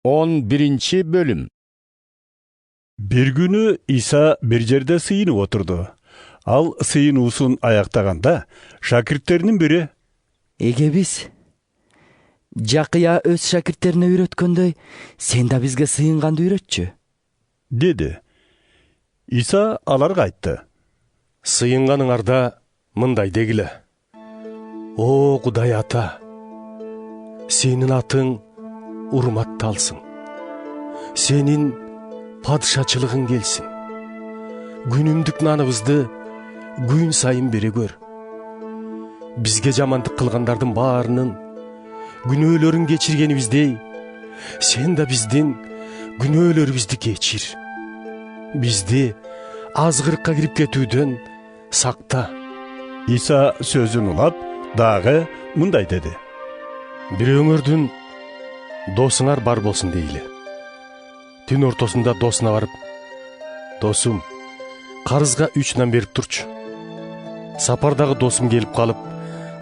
11 bölüm. Bir günü İsa bir жерде сыйынып oturdu. Al сыйынуусун аяктаганда, шакирттеринин бири: Эге биз Жакыя өз шакирттерине үйрөткөндөй, сен да бизге сыйынганды үйрөтчү, dedi. İsa аларга айтты: Сыйынганыңарда мындай дегиле. О, Кудай Ата, сенин атың урматталсын. Сенин падышачылыгың келсин. Күнүмдүк наныбызды күн сайын бере көр. Бизге жамандык кылгандардын баарынын күнөөлөрүн кечиргенибиздей, сен да биздин күнөөлөрүбүздү кечир. Бизди азгырыкка кирип кетүүдөн сакта. İsa сөзүн улап, дагы мындай dedi: Бирөөңөрдүн досуңар бар болсун дейле. Түн ортосунда досуна барып: Досум, карызга 3 нан берип турчу. Сапардагы досум келип калып,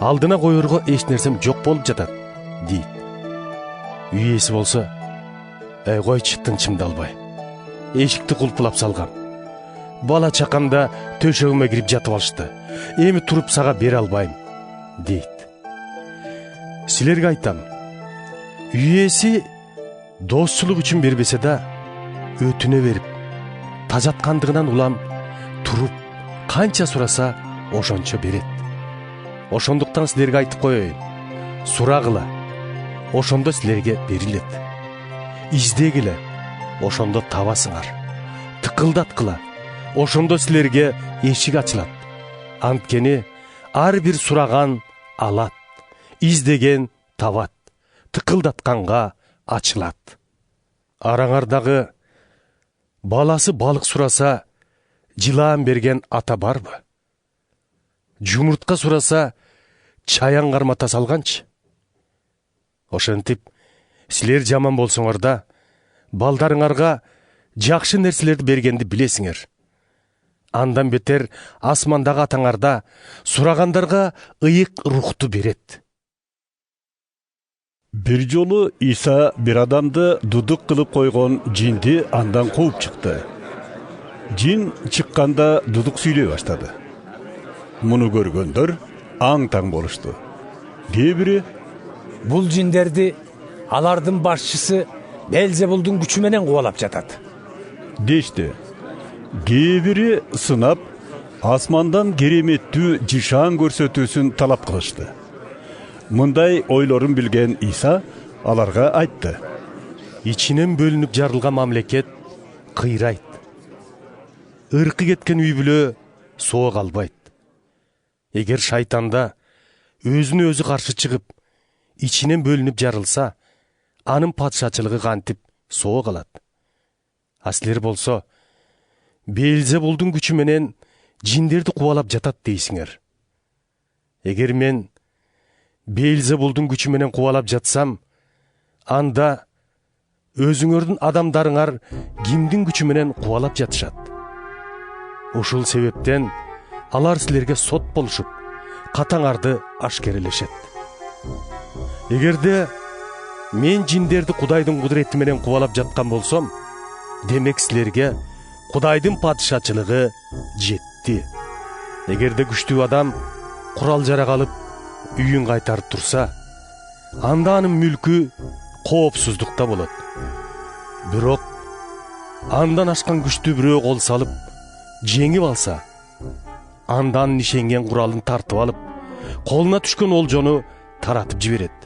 алдына коерго эч нерсем жок болуп жатат, дейт. Үй ээси болсо: койчу, тынчымды албай. Эшикти кулпулап салгам. Бала чакамда төшөгүмө кирип жатып алышты. Эми туруп сага бере албайм, дейт. Силерге айтам, үй ээси достчулук үчүн бербесе да, өтүнө берип, тажаткандыгынан улам туруп, канча сураса ошончо берет. Ошондуктан силерге айтып коеюн: сурагыла, ошондо силерге берилет. Издегиле, ошондо табасыңар. Тыкылдаткыла, ошондо силерге эшик ачылат. Анткени ар бир сураган алат, издеген табат, тыкылдатканга ачылат. Араңардагы баласы балык сураса, жылаан берген ата барбы? Жумуртка сураса, чаян кармата салганчы? Ошентип, силер жаман болсоңор да, балдарыңарга жакшы нерселерди бергенди билесиңер. Андан бетер асмандагы атаңарда сурагандарга ыйык рухту берет. Bir жолу İsa bir adamды дудук кылып койгон жинди андан кууп чыкты. Жин чыкканда дудук сүйлөй баштады. Муну көргөндөр аң-таң болушту. Кээ бири: Бул жиндерди алардын башчысы Белзебулдун күчү менен кубалап жатат, дешти. Кээ бири сынап, асмандан кереметтүү жишан көрсөтүүсүн талап кылышты. Мындай ойлорун билген İsa аларга айтты: Ичинен бөлүнүп жарылган мамлекет кыйрайт. Ыркы кеткен үй бүлө соог албайт. Эгер шайтанда өзүнө өзү каршы чыгып, ичинен бөлүнүп жарылса, анын падышачылыгы кантип соог алат. А силер болсо, Белзебулдун күчү менен жиндерди кубалап жатат дейсиңер. Эгер мен Белзебулдун күчү менен кубалап жатсам, анда өзүңөрдүн адамдарыңар кимдин күчү менен кубалап жатышат? Ушул себептен алар силерге сот болушуп, катаңарды ашкерелешет. Эгерде мен жиндерди Кудайдын кудурети менен кубалап жаткан болсом, демек силерге Кудайдын падышачылыгы жетти. Эгерде күчтүү адам курал жарак алып үйүн кайтарып турса, анда анын мүлкү коопсуздукта болот. Бирок андан ашкан күчтүү бирөө кол салып, жеңип алса, андан ишенген куралын тартып алып, колуна түшкөн олжону таратып жиберет.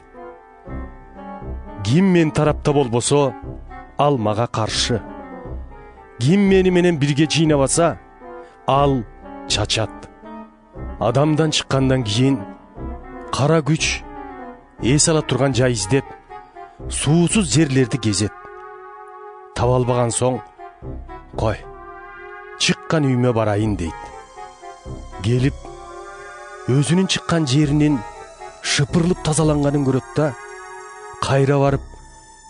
Ким мен тарапта болбосо, ал мага каршы. Ким мени менен бирге жыйнабаса, ал чачат. Адамдан чыккандан кийин кара күч эс ала турган жай издеп, суусуз жерлерди кезет. Таба албаган соң, кой, чыккан үймө барайын дейт. Келип, өзүнүн чыккан жеринин шыпырылып тазаланганын көрөт да, кайра барып,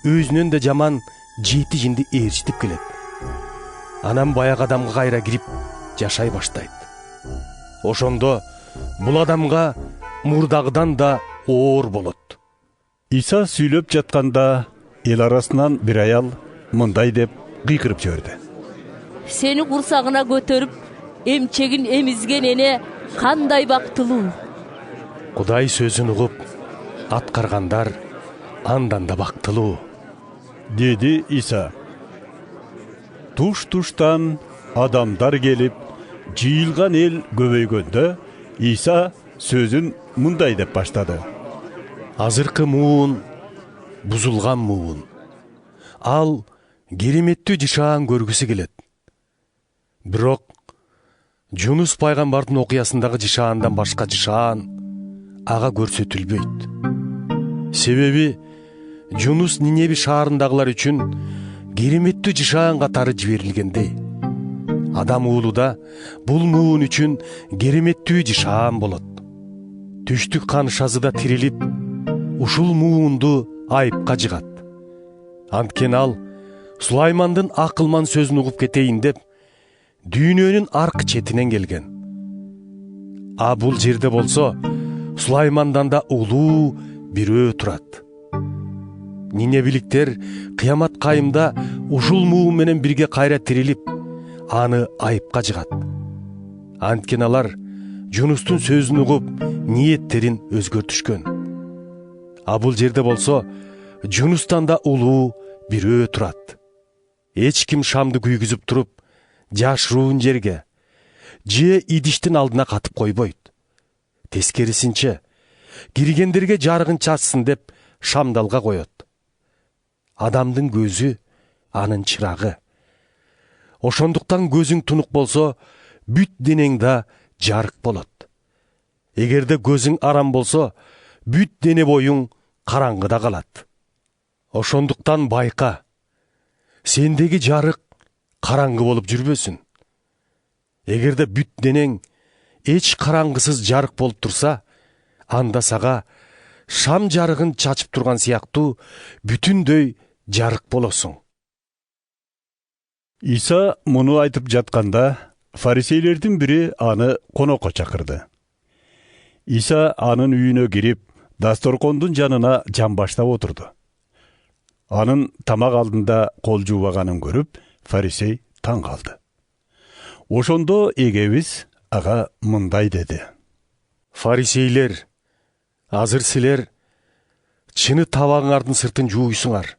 өзүнөн да жаман 7 жинди ээрчитип келет. Анан баягы адамга кайра кирип жашай баштайт. Ошондо бул адамга мурдагыдан да оор болот. İsa сүйлөп жатканда эл арасынан бир аял мындай деп кыйкырып жиберди. Сени курсагына көтөрүп, эмчегин эмизген эне кандай бактылуу. Кудай сөзүн угуп, аткаргандар андан да бактылуу, dedi İsa. Туш-туштан адамдар келип, жыйылган эл көбөйгөндө, İsa сөзүн мындай деп баштады. азыркы муун бузулган муун. Ал кереметтүү жышаан көргүсү келет. Бирок Жунус пайгамбардын окуясындагы жышаандан башка жышаан ага көрсөтүлбөйт. Себеби Жунус Ниневи шаарындагылар үчүн кереметтүү жышаан катары жиберилгендей, адам уулу да бул муун үчүн кереметтүү жышаан болот. Түштүк канышазы да тирилип, ушул муунду айыпка жыгат. Анткени ал Сулаймандын акылман сөзүн угуп кетейин деп дүйнөнүн аркы четинен келген. А бул жерде болсо Сулаймандан да улуу бирөө турат. Ниневиликтер кыямат кайымда ушул муун менен бирге кайра тирилип, аны айыпка жыгат. Анткени алар Жунустун сөзүн угуп, ниеттерин өзгөртүшкөн. А бул жерде болсо Жунустан да улуу бирөө турат. Эч ким шамды күйгүзүп туруп, жашыруун жерге же идиштин алдына катып койбойт. Тескерисинче, киргендерге жарыгын чачсын деп шамдалга коет. Адамдын көзү анын чырагы. Ошондуктан көзүң тунук болсо, бүт денең да жарык болот. Эгерде көзүң арам болсо, бүт дене боюң караңгыда калат. Ошондуктан байка, сендеги жарык караңгы болуп жүрбөсүн. Эгерде бүт денең эч караңгысыз жарык болуп турса, анда сага шам жарыгын чачып турган сыяктуу бүтүндөй жарык болосуң. İsa муну айтып жатканда, фарисейлердин бири аны конокко чакырды. İsa анын үйүнө кирип, дасторкондун жанына жамбаштап отурду. Анын тамак алдында кол жуубаганын көрүп, фарисей таң калды. Ошондо эгебиз ага мындай деди. Фарисейлер, азыр силер чыны табагыңардын сыртын жууйсуңар.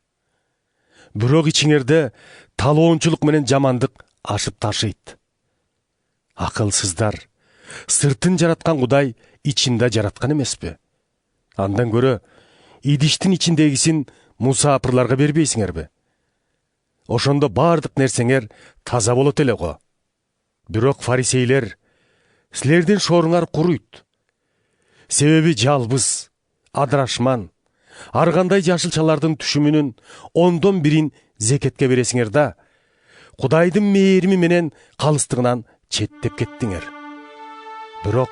Бирок ичиңерде талоончулук менен жамандык ашып ташыйт. Акылсыздар, сыртын жараткан Кудай ичинде жараткан эмеспи? Андан көрө идиштин ичиндегисин мусапырларга бербейсиңерби? Ошондо бардык нерсеңер таза болот эле го. Бирок фарисейлер, силердин шоруңар куруйт. Себеби жалбыз, адырашман, ар кандай жашылчалардын түшүмүнүн 1/10 зекетке бересиңер да, Кудайдын мээрими менен калыстыгынан четтеп кеттиңер. Бирок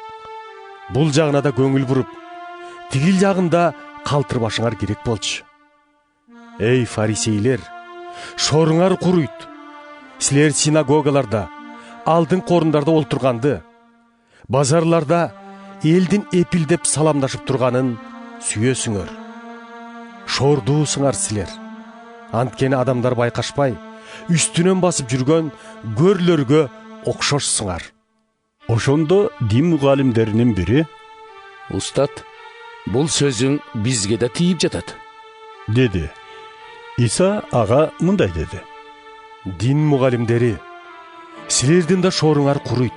бул жагына да көңүл буруп, тигил жагында калтырбашыңар керек болчу. Эй фарисейлер, шоруңар куруйт. Силер синагогаларда, алдыңкы орундарда олтурганды, базарларда элдин эпилдеп саламдашып турганын сүйөсүңөр. Шордуусуңар силер. Анткени адамдар байкашпай, үстүнөн басып жүргөн көрлөргө окшошсуңар. Ошондо дин мугалимдеринин бири, Устат, бул сөзүң бизге да тийип жатат, деди. İsa ага мындай деди. Дин мугалимдери, силердин да шоруңар куруйт.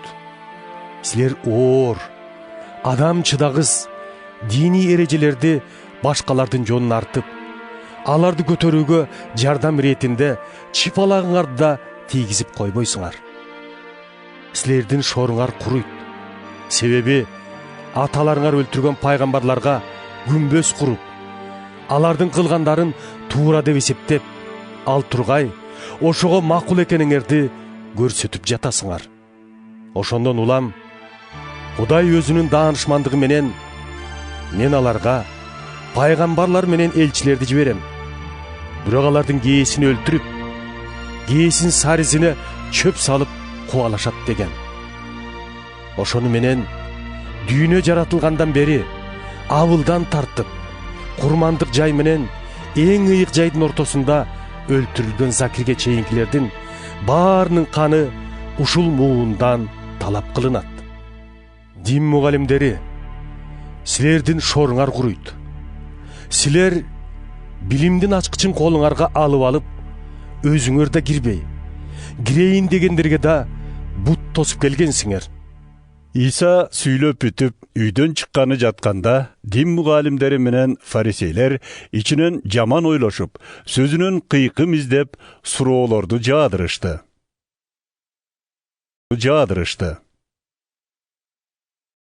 Силер оор, адам чыдагыс, дини эрежелерди башкалардын жонун артып, аларды көтөрүүгө жардам иретинде чыпалагыңарды да тийгизип койбойсуңар. Силердин шоруңар куруйт. Себеби аталарыңар өлтүргөн пайгамбарларга күмбөз куруп, алардын кылгандарын туура деп эсептеп, ал тургай ошого макул экениңерди көрсөтүп жатасыңар. Ошондон улам Кудай өзүнүн даанышмандыгы менен мен аларга пайгамбарлар менен элчилерди жиберем. Бирок алардын кээсин өлтүрүп, кээсин саризине чөп салып кубалашат деген. Ошону менен дүйнө жаратылгандан бери абылдан тартып, курмандык жай менен эң ыйык жайдын ортосунда өлтүрүлгөн Закирге чейинкилердин баарынын каны ушул муундан талап кылынат. Дин мугалимдери, силердин шоруңар куруйт. Силер билимдин ачкычын колуңарга алып алып, өзүңөр да кирбей, кирейин дегендерге да бут тосуп келгенсиңер. İsa сүйлөп бүтүп, үйдөн чыкканы жатканда, дин мугалимдери менен фарисейлер ичинен жаман ойлошуп, сөзүнөн кыйкым издеп, суроолорду жаадырышты.